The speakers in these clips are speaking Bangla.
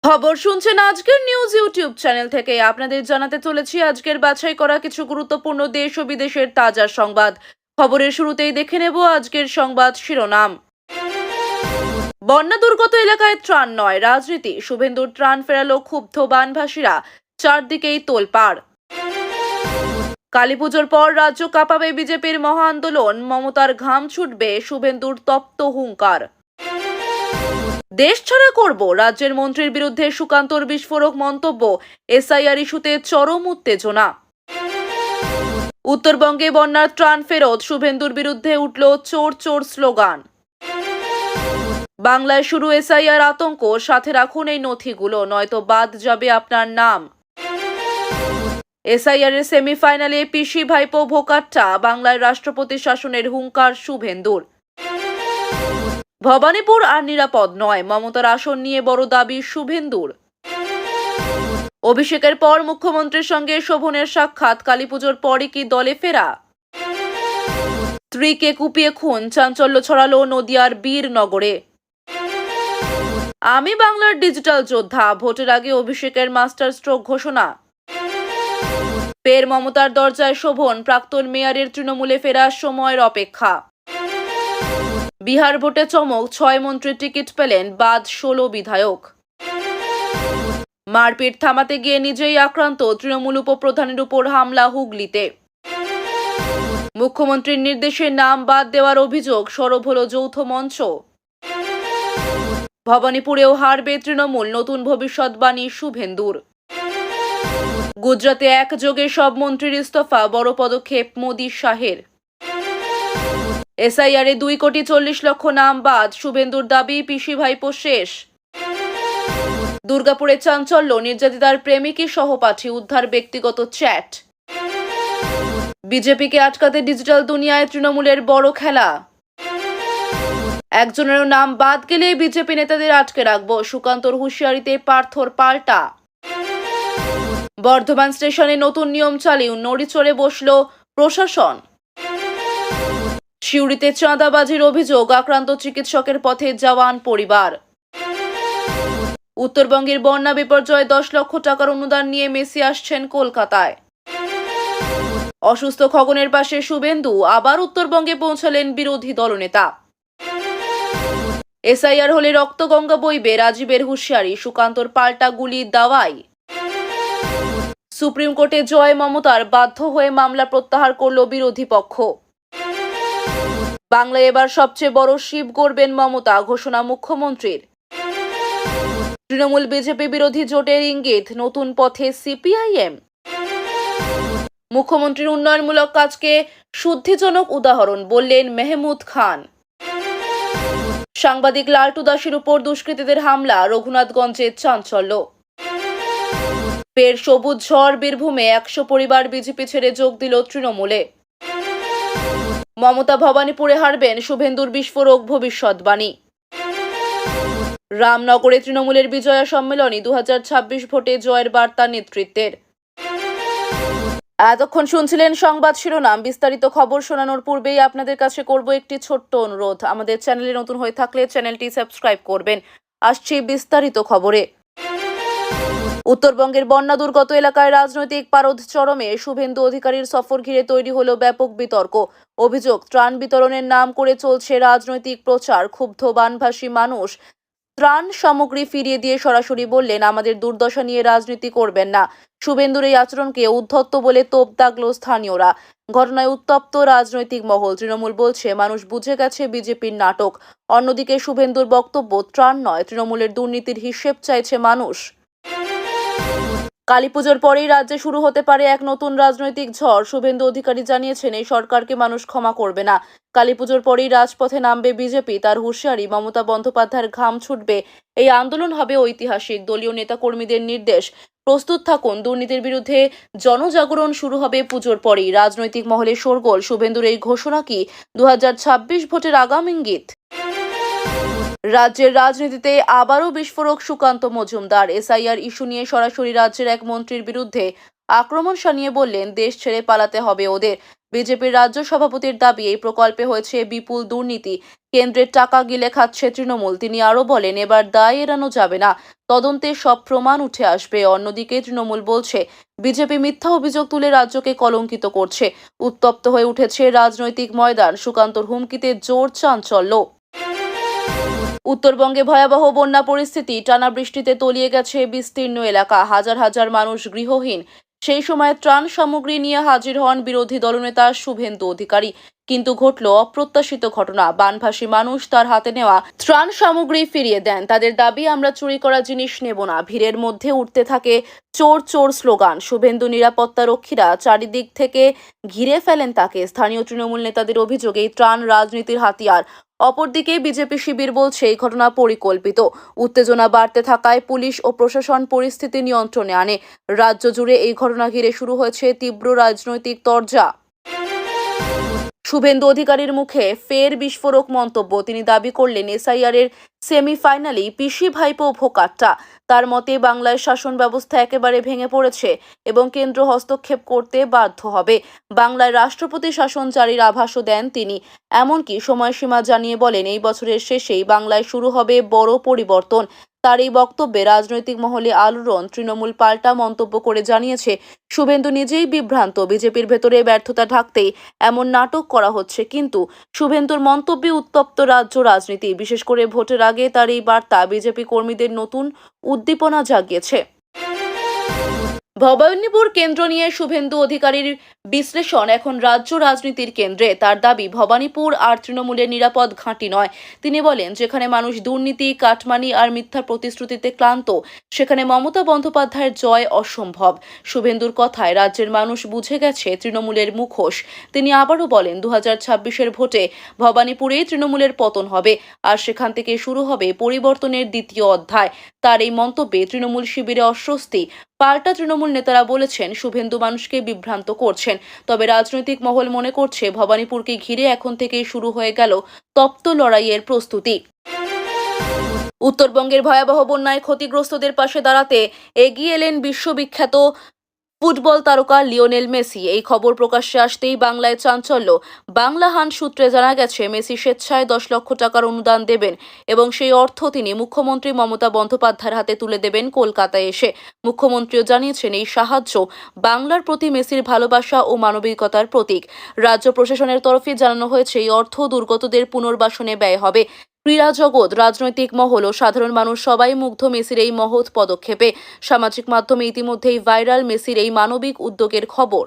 খবর শুনছেন আজকের নিউজ ইউটিউব চ্যানেল থেকে। আপনাদের জানাতে চলেছি আজকের বাছাই করা কিছু গুরুত্বপূর্ণ দেশ ও বিদেশের তাজা সংবাদ। খবরের শুরুতেই দেখে নেব আজকের সংবাদ শিরোনাম। বন্যা দুর্গত এলাকায় ত্রাণ নয় রাজনীতি, শুভেন্দুর ত্রাণ ফেরালো ক্ষুব্ধ বানভাসীরা, চারদিকেই তোলপাড়। কালীপুজোর পর রাজ্য কাঁপাবে বিজেপির মহা আন্দোলন, মমতার ঘাম ছুটবে, শুভেন্দুর তপ্ত হুঙ্কার। দেশ ছাড়া করব, রাজ্যের মন্ত্রীর বিরুদ্ধে সুকান্তর বিস্ফোরক মন্তব্য, এসআইআর ইস্যুতে চরম উত্তেজনা। উত্তরবঙ্গে বন্যার ত্রাণ ফেরত, শুভেন্দুর বিরুদ্ধে উঠল চোর চোর স্লোগান। বাংলায় শুরু এসআইআর আতঙ্ক, সাথে রাখুন এই নথিগুলো, নয়তো বাদ যাবে আপনার নাম। এসআইআর এর সেমিফাইনালে পিসি ভাইপো ভোকাট্টা, বাংলায় রাষ্ট্রপতি শাসনের হুঙ্কার শুভেন্দুর। ভবানীপুর আর নিরাপদ নয়, মমতার আসন নিয়ে বড় দাবি শুভেন্দুর। অভিষেকের পর মুখ্যমন্ত্রীর সঙ্গে শোভনের সাক্ষাৎ, কালীপুজোর পরই কি দলে ফেরা। স্ত্রীকে কুপিয়ে খুন, চাঞ্চল্য ছড়ালো নদিয়ার বীরনগরে। আমি বাংলার ডিজিটাল যোদ্ধা, ভোটের আগে অভিষেকের মাস্টার স্ট্রোক ঘোষণা। ফের মমতার দরজায় শোভন, প্রাক্তন মেয়রের তৃণমূলে ফেরার সময়ের অপেক্ষা। বিহার ভোটে চমক, 6 মন্ত্রী টিকিট পেলেন, বাদ 16 বিধায়ক। মারপিট থামাতে গিয়ে নিজেই আক্রান্ত, তৃণমূল উপপ্রধানের উপর হামলা হুগলিতে। মুখ্যমন্ত্রীর নির্দেশে নাম বাদ দেওয়ার অভিযোগ, সরব হল যৌথ মঞ্চ। ভবানীপুরেও হারবে তৃণমূল, নতুন ভবিষ্যৎবাণী শুভেন্দুর। গুজরাতে একযোগে সব মন্ত্রীর ইস্তফা, বড় পদক্ষেপ মোদি শাহের। এসআইআর এ 2,40,00,000 নাম বাদ, শুভেন্দুর দাবি পিসি ভাইপো শেষ। দুর্গাপুরে চাঞ্চল্য, নির্যাতিতার প্রেমিকই সহপাঠী, উদ্ধার ব্যক্তিগত চ্যাট। বিজেপিকে আটকাতে ডিজিটাল দুনিয়ায় তৃণমূলের বড় খেলা। একজনেরও নাম বাদ গেলে বিজেপি নেতাদের আটকে রাখবো, সুকান্তর হুঁশিয়ারিতে পার্থর পাল্টা। বর্ধমান স্টেশনে নতুন নিয়ম চালু, নড়িচড়ে বসল প্রশাসন। সিউড়িতে চাঁদাবাজির অভিযোগ, আক্রান্ত চিকিৎসকের পথে জওয়ান পরিবার। উত্তরবঙ্গের বন্যা বিপর্যয়ে 10 লক্ষ টাকার অনুদান নিয়ে মেসি আসছেন কলকাতায়। অসুস্থ খগনের পাশে শুভেন্দু, আবার উত্তরবঙ্গে পৌঁছালেন বিরোধী দলনেতা। এসআইআর হলে রক্তগঙ্গা বইবে, রাজীবের হুঁশিয়ারি, সুকান্তর পাল্টা গুলি দাওয়াই। সুপ্রিম কোর্টে জয় মমতার, বাধ্য হয়ে মামলা প্রত্যাহার করল বিরোধী পক্ষ। বাংলায় এবার সবচেয়ে বড় শিব গড়বেন মমতা, ঘোষণা মুখ্যমন্ত্রীর। তৃণমূল বিজেপি বিরোধী জোটের ইঙ্গিত, নতুন পথে সিপিআইএম। মুখ্যমন্ত্রীর উন্নয়নমূলক কাজকে শুদ্ধিজনক উদাহরণ বললেন মেহমুদ খান। সাংবাদিক লালটু দাসের উপর দুষ্কৃতীদের হামলা, রঘুনাথগঞ্জে চাঞ্চল্য। ফের সবুজ ঝড় বীরভূমে, 100 পরিবার বিজেপি ছেড়ে যোগ দিল তৃণমূলে। মমতা ভবানীপুরে হারবেন, শুভেন্দুর বিস্ফোরক ভবিষ্যৎবাণী। রামনগরে তৃণমূলের বিজয়া সম্মেলনী, 2026 ভোটে জয়ের বার্তা নেতৃত্বের। এতক্ষণ শুনছিলেন সংবাদ শিরোনাম। বিস্তারিত খবর শোনানোর পূর্বেই আপনাদের কাছে করব একটি ছোট্ট অনুরোধ, আমাদের চ্যানেলে নতুন হয়ে থাকলে চ্যানেলটি সাবস্ক্রাইব করবেন। আসছি বিস্তারিত খবরে। উত্তরবঙ্গের বন্যা দুর্গত এলাকায় রাজনৈতিক পারদ চরমে, শুভেন্দু অধিকারীর সফর ঘিরে তৈরি হলো ব্যাপক বিতর্ক। অভিযোগ, ত্রাণ বিতরণের নাম করে চলছে রাজনৈতিক প্রচার। ক্ষুব্ধ বানভাসী মানুষ ত্রাণ সামগ্রী ফিরিয়ে দিয়ে সরাসরি বললেন, আমাদের দুর্দশা নিয়ে রাজনীতি করবেন না। শুভেন্দুর এই আচরণকে উদ্ধত্ত বলে তোপ দাগল স্থানীয়রা। ঘটনায় উত্তপ্ত রাজনৈতিক মহল। তৃণমূল বলছে মানুষ বুঝে গেছে বিজেপির নাটক। অন্যদিকে শুভেন্দুর বক্তব্য, ত্রাণ নয়, তৃণমূলের দুর্নীতির হিসেব চাইছে মানুষ। কালীপুজোর পরেই রাজ্যে শুরু হতে পারে এক নতুন রাজনৈতিক ঝড়। শুভেন্দু অধিকারী জানিয়েছেন, এই সরকারকে মানুষ ক্ষমা করবে না। কালীপুজোর পরেই রাজপথে নামবে বিজেপি, তার হুঁশিয়ারি। মমতা বন্দ্যোপাধ্যায়ের ঘাম ছুটবে, এই আন্দোলন হবে ঐতিহাসিক। দলীয় নেতাকর্মীদের নির্দেশ, প্রস্তুত থাকুন, দুর্নীতির বিরুদ্ধে জনজাগরণ শুরু হবে পুজোর পরেই। রাজনৈতিক মহলে শোরগোল, শুভেন্দুর এই ঘোষণা কি 2026 ভোটের আগাম ইঙ্গিত? রাজ্যের রাজনীতিতে আবারও বিস্ফোরক সুকান্ত মজুমদার। এসআইআর ইস্যু নিয়ে সরাসরি রাজ্যের এক মন্ত্রীর বিরুদ্ধে আক্রমণ শানিয়ে বললেন, দেশ ছেড়ে পালাতে হবে ওদের। বিজেপির রাজ্য সভাপতির দাবি, এই প্রকল্পে হয়েছে বিপুল দুর্নীতি, কেন্দ্রের টাকা গিলে খাচ্ছে তৃণমূল। তিনি আরও বলেন, এবার দায় এড়ানো যাবে না, তদন্তে সব প্রমাণ উঠে আসবে। অন্যদিকে তৃণমূল বলছে, বিজেপি মিথ্যা অভিযোগ তুলে রাজ্যকে কলঙ্কিত করছে। উত্তপ্ত হয়ে উঠেছে রাজনৈতিক ময়দান। সুকান্তর হুমকিতে জোর চাঞ্চল্য। উত্তরবঙ্গে ভয়াবহ বন্যা পরিস্থিতি, টানা বৃষ্টিতে তলিয়ে গেছে বিস্তীর্ণ এলাকা, হাজার হাজার মানুষ গৃহহীন। সেই সময় ত্রাণ সামগ্রী নিয়ে হাজির হন বিরোধী দলনেতা শুভেন্দু অধিকারী। কিন্তু ঘটল অপ্রত্যাশিত ঘটনা। বানভাসী মানুষ তার হাতে নেওয়া ত্রাণ সামগ্রী ফিরিয়ে দেন। তাদের দাবি, আমরা চুরি করা জিনিস নেব না। ভিড়ের মধ্যে উঠতে থাকে চোর চোর স্লোগান। শুভেন্দু নিরাপত্তা রক্ষীরা চারিদিক থেকে ঘিরে ফেলেন তাকে। স্থানীয় তৃণমূল নেতাদের অভিযোগ, এই ত্রাণ রাজনীতির হাতিয়ার। অপরদিকে বিজেপি শিবির বলছে, এই ঘটনা পরিকল্পিত। উত্তেজনা বাড়তে থাকায় পুলিশ ও প্রশাসন পরিস্থিতি নিয়ন্ত্রণে আনে। রাজ্য জুড়ে এই ঘটনা ঘিরে শুরু হয়েছে তীব্র রাজনৈতিক তরজা। শুভেন্দু অধিকারীর মুখে ফের বিস্ফোরক মন্তব্য। তিনি দাবি করলেন, এসআইআর-এর সেমিফাইনালেই পিসি ভাইপো ভোকাট্টা। তার মতে, বাংলায় শাসন ব্যবস্থা একেবারে ভেঙে পড়েছে এবং কেন্দ্র হস্তক্ষেপ করতে বাধ্য হবে। বাংলায় রাষ্ট্রপতি শাসন জারির আভাসও দেন তিনি। এমনকি সময়সীমা জানিয়ে বলেন, এই বছরের শেষেই বাংলায় শুরু হবে বড় পরিবর্তন। তার এই বক্তব্যে রাজনৈতিক মহলে আলোড়ন। তৃণমূল পাল্টা মন্তব্য করে জানিয়েছে, শুভেন্দু নিজেই বিভ্রান্ত। বিজেপির ভেতরে ব্যর্থতা ঢাকতেই এমন নাটক করা হচ্ছে। কিন্তু শুভেন্দুর মন্তব্যে উত্তপ্ত রাজ্য রাজনীতি। বিশেষ করে ভোটের আগে তার এই বার্তা বিজেপি কর্মীদের নতুন উদ্দীপনা জাগিয়েছে। ভবানীপুর কেন্দ্র নিয়ে শুভেন্দু অধিকারীর বিশ্লেষণ, এখন রাজ্য রাজনীতির কেন্দ্রে। তার দাবি, ভবানীপুর আর তৃণমূলের নিরাপদ ঘাঁটি নয়। তিনি বলেন, যেখানে মানুষ দুর্নীতি, কাটমানি আর মিথ্যা প্রতিশ্রুতিতে ক্লান্ত, সেখানে মমতা বন্দ্যোপাধ্যায়ের জয় অসম্ভব। শুভেন্দুর কথায়, রাজ্যের মানুষ বুঝে গেছে তৃণমূলের মুখোশ। তিনি আবারও বলেন, 2026-এর ভোটে ভবানীপুরেই তৃণমূলের পতন হবে, আর সেখান থেকে শুরু হবে পরিবর্তনের দ্বিতীয় অধ্যায়। তার এই মন্তব্যে তৃণমূল শিবিরে অস্বস্তি। পাল্টা তৃণমূল নেতারা বলেছেন, শুভেন্দু মানুষকে বিভ্রান্ত করছেন। তবে রাজনৈতিক মহল মনে করছে, ভবানীপুরকে ঘিরে এখন থেকেই শুরু হয়ে গেল তপ্ত লড়াইয়ের প্রস্তুতি। উত্তরবঙ্গের ভয়াবহ বন্যায় ক্ষতিগ্রস্তদের পাশে দাঁড়াতে এগিয়ে এলেন বিশ্ববিখ্যাত ফুটবল তারকা লিওনেল মেসি। এই খবর প্রকাশ্যে আসতেই বাংলায় চাঞ্চল্য। বাংলা হান সূত্রে জানা গেছে, মেসি স্বেচ্ছায় 10 লক্ষ টাকার অনুদান দেবেন এবং সেই অর্থ তিনি মুখ্যমন্ত্রী মমতা বন্দ্যোপাধ্যায়ের হাতে তুলে দেবেন কলকাতায় এসে। মুখ্যমন্ত্রীও জানিয়েছেন, এই সাহায্য বাংলার প্রতি মেসির ভালোবাসা ও মানবিকতার প্রতীক। রাজ্য প্রশাসনের তরফে জানানো হয়েছে, এই অর্থ দুর্গতদের পুনর্বাসনে ব্যয় হবে। ক্রীড়া জগৎ, রাজনৈতিক মহল ও সাধারণ মানুষ সবাই মুগ্ধ মেসির এই মহৎ পদক্ষেপে। সামাজিক মাধ্যমে ইতিমধ্যেই ভাইরাল মেসির এই মানবিক উদ্যোগের খবর।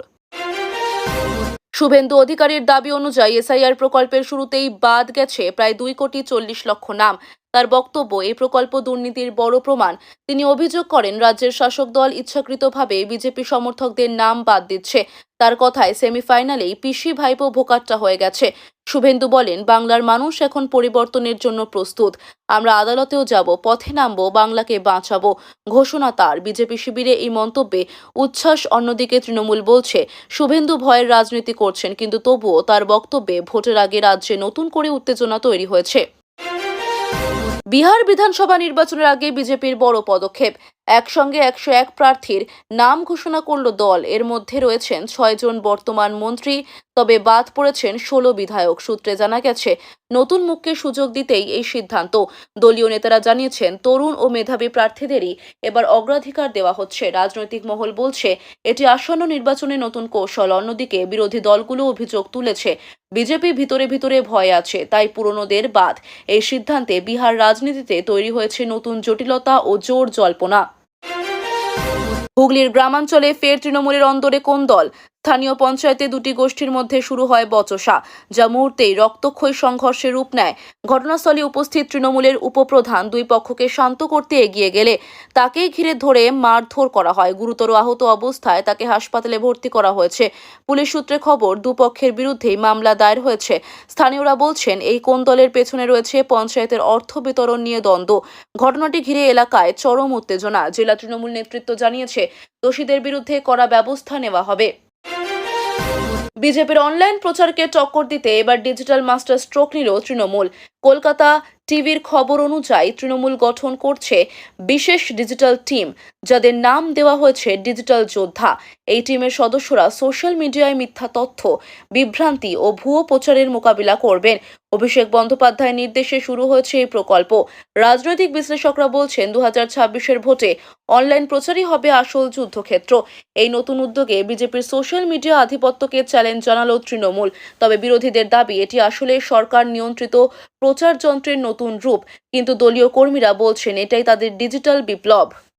শুভেন্দু অধিকারীর দাবি অনুযায়ী এসআইআর প্রকল্পের শুরুতেই বাদ গেছে প্রায় 2,40,00,000 নাম। তার বক্তব্য, এই প্রকল্প দুর্নীতির বড় প্রমাণ। তিনি অভিযোগ করেন, রাজ্যের শাসক দল ইচ্ছাকৃতভাবে বিজেপি সমর্থকদের নাম বাদ দিচ্ছে। তার কথায়, সেমিফাইনালেই পিসি ভাইপো ভোকাট্টা হয়ে গেছে। শুভেন্দু বলেন, বাংলার মানুষ এখন পরিবর্তনের জন্য প্রস্তুত। আমরা আদালতেও যাব, পথে নামবো, বাংলাকে বাঁচাবো, ঘোষণা তার। বিজেপি শিবিরে এই মন্তব্যে উচ্ছ্বাস। অন্যদিকে তৃণমূল বলছে, শুভেন্দু ভয়ের রাজনীতি করছেন, কিন্তু তবুও তার বক্তব্যে ভোটের আগে রাজ্যে নতুন করে উত্তেজনা তৈরি হয়েছে। বিহার বিধানসভা নির্বাচনের আগে বিজেপির বড় পদক্ষেপ। একসঙ্গে 101 প্রার্থীর নাম ঘোষণা করল দল। এর মধ্যে রয়েছেন 6 জন বর্তমান মন্ত্রী, তবে বাদ পড়েছেন 16 বিধায়ক। সূত্রে জানা গেছে, নতুন মুখকে সুযোগ দিতেই এই সিদ্ধান্ত। দলীয় নেতারা জানিয়েছেন, তরুণ ও মেধাবী প্রার্থীদেরই এবার অগ্রাধিকার দেওয়া হচ্ছে। রাজনৈতিক মহল বলছে, এটি আসন্ন নির্বাচনে নতুন কৌশল। অন্যদিকে বিরোধী দলগুলো অভিযোগ তুলেছে, বিজেপি ভিতরে ভিতরে ভয় আছে, তাই পুরনোদের বাদ। এই সিদ্ধান্তে বিহার রাজনীতিতে তৈরি হয়েছে নতুন জটিলতা ও জোর জল্পনা। হুগলির গ্রামাঞ্চলে ফের তৃণমূলের অন্দরে কোন্দল। স্থানীয় পঞ্চায়েতে দুটি গোষ্ঠীর মধ্যে শুরু হয় বচসা, যা মুহূর্তেই রক্তক্ষয়ী সংঘর্ষে রূপ নেয়। ঘটনাস্থলে উপস্থিত তৃণমূলের উপপ্রধান দুই পক্ষকে শান্ত করতে এগিয়ে গেলে তাকেই ঘিরে ধরে মারধর করা হয়। গুরুতর আহত অবস্থায় তাকে হাসপাতালে ভর্তি করা হয়েছে। পুলিশ সূত্রে খবর, দুপক্ষের বিরুদ্ধেই মামলা দায়ের হয়েছে। স্থানীয়রা বলছেন, এই কোন্দলের পেছনে রয়েছে পঞ্চায়েতের অর্থ বিতরণ নিয়ে দ্বন্দ্ব। ঘটনাটি ঘিরে এলাকায় চরম উত্তেজনা। জেলা তৃণমূল নেতৃত্ব জানিয়েছে, দোষীদের বিরুদ্ধে কড়া ব্যবস্থা নেওয়া হবে। বিজেপির অনলাইন প্রচারকে টক্কর দিতে এবার ডিজিটাল মাস্টার স্ট্রোক নিল তৃণমূল। কলকাতা টিভির খবর অনুযায়ী তৃণমূল গঠন করছে বিশেষ ডিজিটাল টিম, যাদের নাম দেওয়া হয়েছে ডিজিটাল যোদ্ধা। এই টিমের সদস্যরা সোশ্যাল মিডিয়ায় মিথ্যা তথ্য, বিভ্রান্তি ও ভুয়ো প্রচারের মোকাবিলা করবেন। অভিষেক বন্দ্যোপাধ্যায়ের নির্দেশে শুরু হয়েছে এই প্রকল্প। রাজনৈতিক বিশ্লেষকরা বলছেন 2026-এর ভোটে অনলাইন প্রচারই হবে আসল যুদ্ধক্ষেত্র। এই নতুন উদ্যোগে বিজেপির সোশ্যাল মিডিয়া আধিপত্যকে চ্যালেঞ্জ জানালো তৃণমূল। তবে বিরোধীদের দাবি এটি আসলে সরকার নিয়ন্ত্রিত প্রচার যন্ত্রের নতুন রূপ। কিন্তু দলীয় কর্মীরা বলছেন এটাই তাদের ডিজিটাল বিপ্লব।